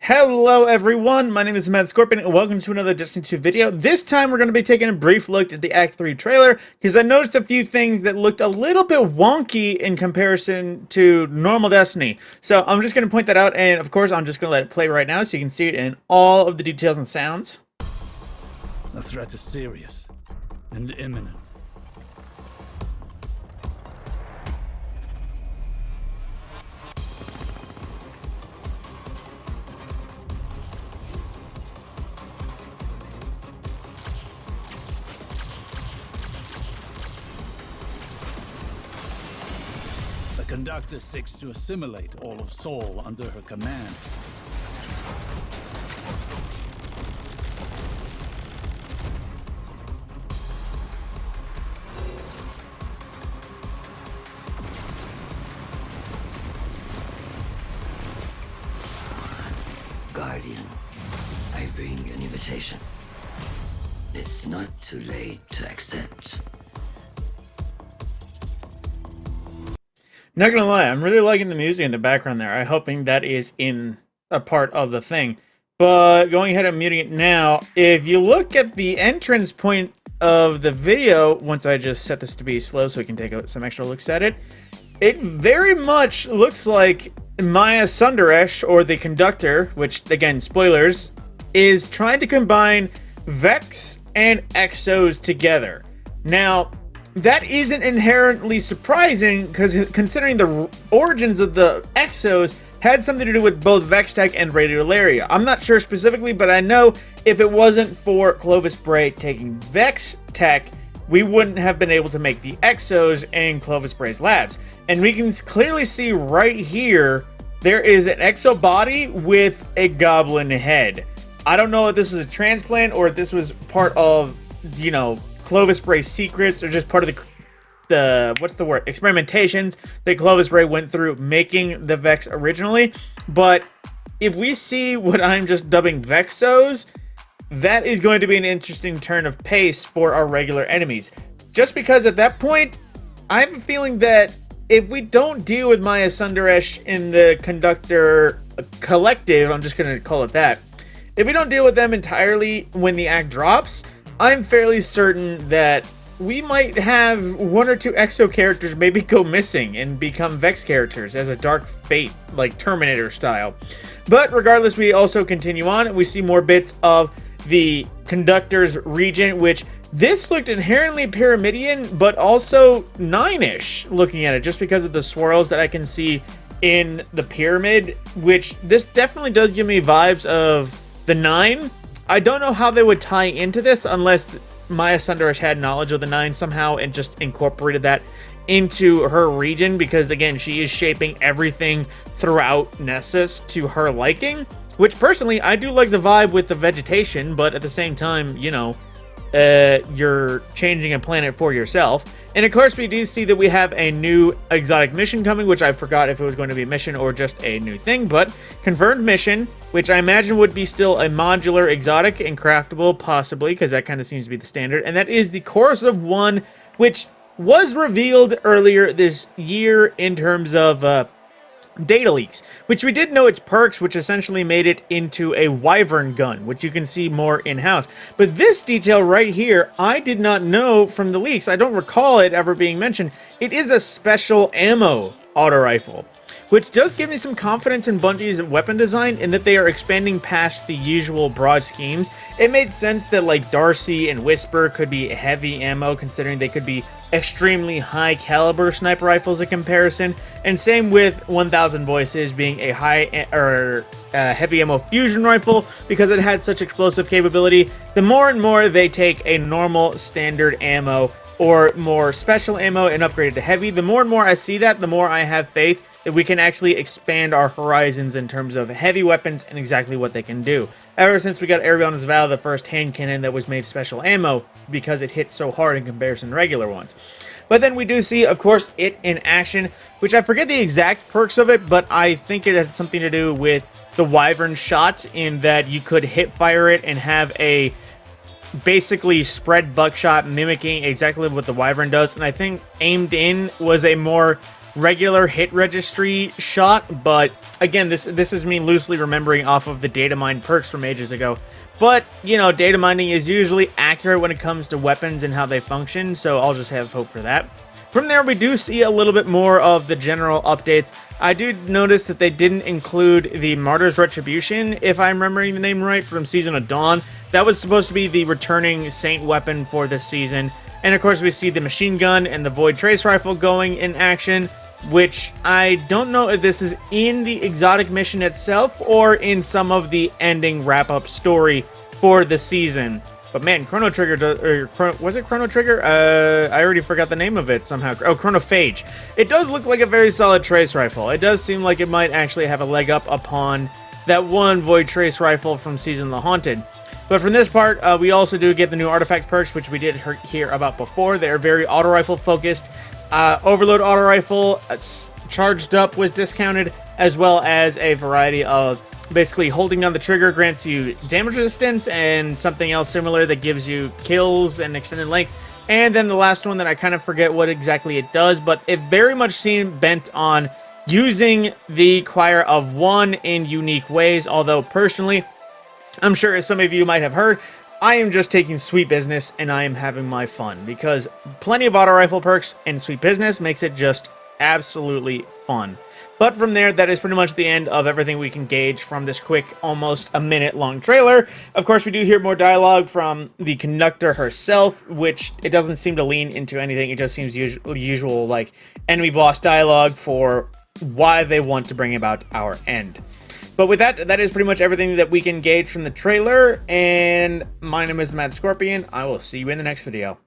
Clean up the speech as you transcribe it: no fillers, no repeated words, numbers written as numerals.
Hello everyone, my name is TheMadScorpyon and welcome to another Destiny 2 video. This time we're going to be taking a brief look at the Act 3 trailer because I noticed a few things that looked a little bit wonky in comparison to normal Destiny. So I'm just going to point that out, and of course I'm just going to let it play right now so you can see it in all of the details and sounds. The threat is serious and imminent. The conductor seeks to assimilate all of Sol under her command. Guardian, I bring an invitation. It's not too late to accept. Not gonna lie, I'm really liking the music in the background there. I'm hoping that is in a part of the thing. But going ahead and muting it now, if you look at the entrance point of the video, once I just set this to be slow so we can take some extra looks at it, it very much looks like Maya Sundaresh, or the conductor, which, again, spoilers, is trying to combine Vex and Exos together. Now, that isn't inherently surprising, because considering the origins of the Exos had something to do with both Vex Tech and Radiolaria. I'm not sure specifically, but I know if it wasn't for Clovis Bray taking Vex Tech, we wouldn't have been able to make the Exos in Clovis Bray's labs. And we can clearly see right here, there is an Exo body with a goblin head. I don't know if this is a transplant or if this was part of, you know, Clovis Bray's secrets, or just part of the what's the word, experimentations that Clovis Bray went through making the Vex originally. But if we see what I'm just dubbing Vexos, that is going to be an interesting turn of pace for our regular enemies. Just because at that point, I have a feeling that if we don't deal with Maya Sundaresh in the Conductor Collective, I'm just going to call it that, if we don't deal with them entirely when the act drops, I'm fairly certain that we might have one or two Exo characters maybe go missing and become Vex characters as a dark fate, like Terminator style. But regardless, we also continue on. We see more bits of the Conductor's region, which this looked inherently Pyramidian, but also 9-ish looking at it, just because of the swirls that I can see in the pyramid, which this definitely does give me vibes of the 9. I don't know how they would tie into this unless Maya Sundaresh had knowledge of the 9 somehow and just incorporated that into her region, because again, she is shaping everything throughout Nessus to her liking, which personally, I do like the vibe with the vegetation, but at the same time, you know, you're changing a planet for yourself. And of course, we do see that we have a new exotic mission coming, which I forgot if it was going to be a mission or just a new thing, but confirmed mission, which I imagine would be still a modular exotic and craftable, possibly, because that kind of seems to be the standard. And that is the Chorus of One, which was revealed earlier this year in terms of data leaks, which we did know its perks, which essentially made it into a wyvern gun, which you can see more in-house. But this detail right here, I did not know from the leaks. I don't recall it ever being mentioned. It is a special ammo auto rifle, which does give me some confidence in Bungie's weapon design, in that they are expanding past the usual broad schemes. It made sense that like Darcy and Whisper could be heavy ammo, considering they could be extremely high caliber sniper rifles in comparison, and same with 1000 Voices being a heavy ammo fusion rifle, because it had such explosive capability. The more and more they take a normal standard ammo or more special ammo and upgrade it to heavy, the more and more I see that, the more I have faith that we can actually expand our horizons in terms of heavy weapons and exactly what they can do. Ever since we got Arion's Vow, the first hand cannon that was made special ammo, because it hit so hard in comparison to regular ones. But then we do see, of course, it in action, which I forget the exact perks of it, but I think it had something to do with the Wyvern shot, in that you could hip fire it and have a basically spread buckshot mimicking exactly what the Wyvern does. And I think aimed in was a more regular hit registry shot, but again, this is me loosely remembering off of the data mine perks from ages ago. But, you know, data mining is usually accurate when it comes to weapons and how they function, so I'll just have hope for that. From there, we do see a little bit more of the general updates. I do notice that they didn't include the Martyr's Retribution, if I'm remembering the name right, from Season of Dawn. That was supposed to be the returning Saint weapon for this season. And of course, we see the machine gun and the Void Trace Rifle going in action, which I don't know if this is in the exotic mission itself or in some of the ending wrap-up story for the season. But man, Chrono Trigger, was it Chrono Trigger? I already forgot the name of it somehow. Oh, Chronophage. It does look like a very solid trace rifle. It does seem like it might actually have a leg up upon that one Void Trace Rifle from Season of the Haunted. But from this part, we also do get the new artifact perks, which we did hear about before. They are very auto rifle focused. Overload auto rifle, charged up was discounted, as well as a variety of basically holding down the trigger grants you damage resistance and something else similar that gives you kills and extended length. And then the last one that I kind of forget what exactly it does, but it very much seemed bent on using the Choir of One in unique ways. Although personally, I'm sure as some of you might have heard, I am just taking sweet business and I am having my fun, because plenty of auto rifle perks and sweet business makes it just absolutely fun. But from there, that is pretty much the end of everything we can gauge from this quick, almost a minute long trailer. Of course, we do hear more dialogue from the conductor herself, which it doesn't seem to lean into anything. It just seems usual like enemy boss dialogue for why they want to bring about our end. But with that, that is pretty much everything that we can gauge from the trailer. And my name is TheMadScorpyon. I will see you in the next video.